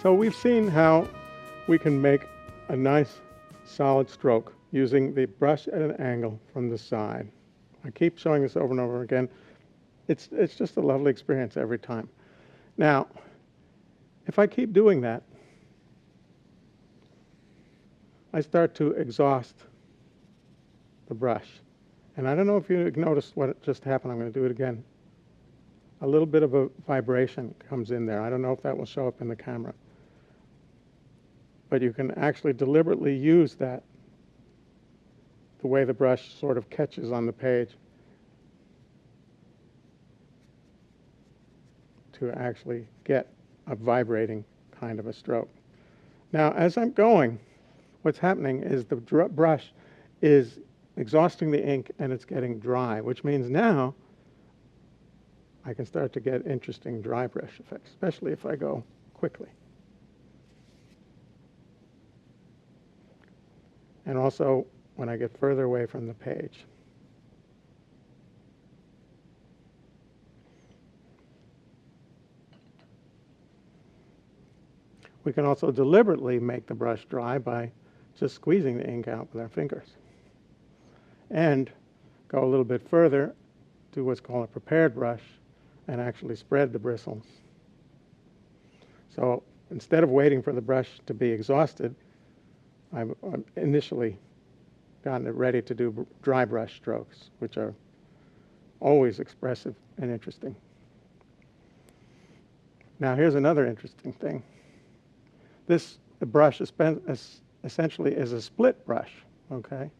So we've seen how we can make a nice solid stroke using the brush at an angle from the side. I keep showing this over and over again. It's just a lovely experience every time. Now, if I keep doing that, I start to exhaust the brush. And I don't know if you noticed what just happened. I'm going to do it again. A little bit of a vibration comes in there. I don't know if that will show up in the camera. But you can actually deliberately use that, the way the brush sort of catches on the page, to actually get a vibrating kind of a stroke. Now, as I'm going, what's happening is the brush is exhausting the ink and it's getting dry, which means now I can start to get interesting dry brush effects, especially if I go quickly. And also when I get further away from the page. We can also deliberately make the brush dry by just squeezing the ink out with our fingers. And go a little bit further, do what's called a prepared brush, and actually spread the bristles. So instead of waiting for the brush to be exhausted, I've initially gotten it ready to do dry brush strokes, which are always expressive and interesting. Now here's another interesting thing. This brush essentially is a split brush, okay?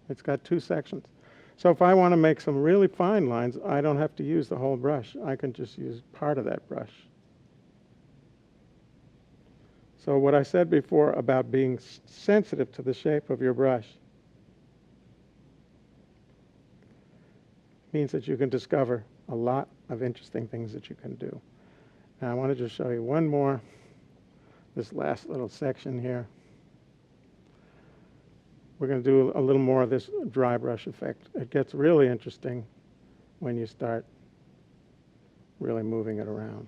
It's got two sections. So if I want to make some really fine lines, I don't have to use the whole brush. I can just use part of that brush. So what I said before about being sensitive to the shape of your brush means that you can discover a lot of interesting things that you can do. Now I want to just show you one more, this last little section here. We're going to do a little more of this dry brush effect. It gets really interesting when you start really moving it around.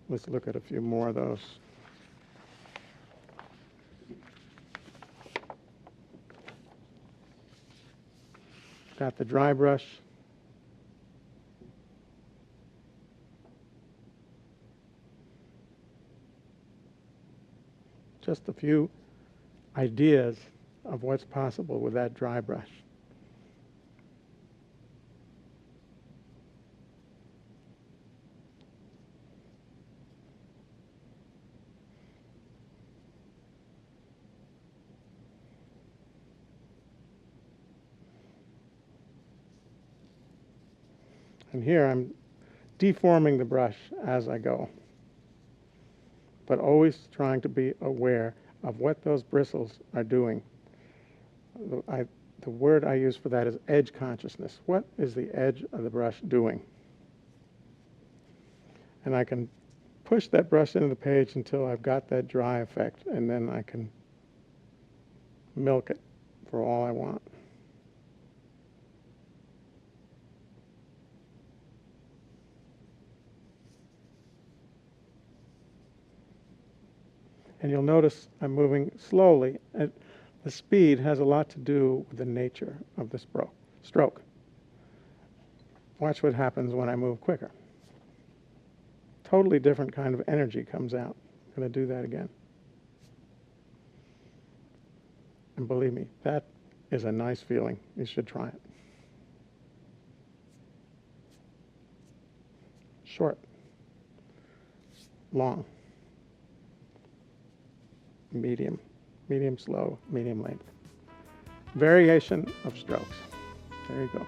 Let's look at a few more of those. Got the dry brush. Just a few ideas of what's possible with that dry brush. And here I'm deforming the brush as I go, but always trying to be aware of what those bristles are doing. The word I use for that is edge consciousness. What is the edge of the brush doing? And I can push that brush into the page until I've got that dry effect, and then I can milk it for all I want. And you'll notice I'm moving slowly. The speed has a lot to do with the nature of the stroke. Watch what happens when I move quicker. Totally different kind of energy comes out. I'm going to do that again. And believe me, that is a nice feeling. You should try it. Short, long, medium, medium slow, medium length. Variation of strokes. There you go.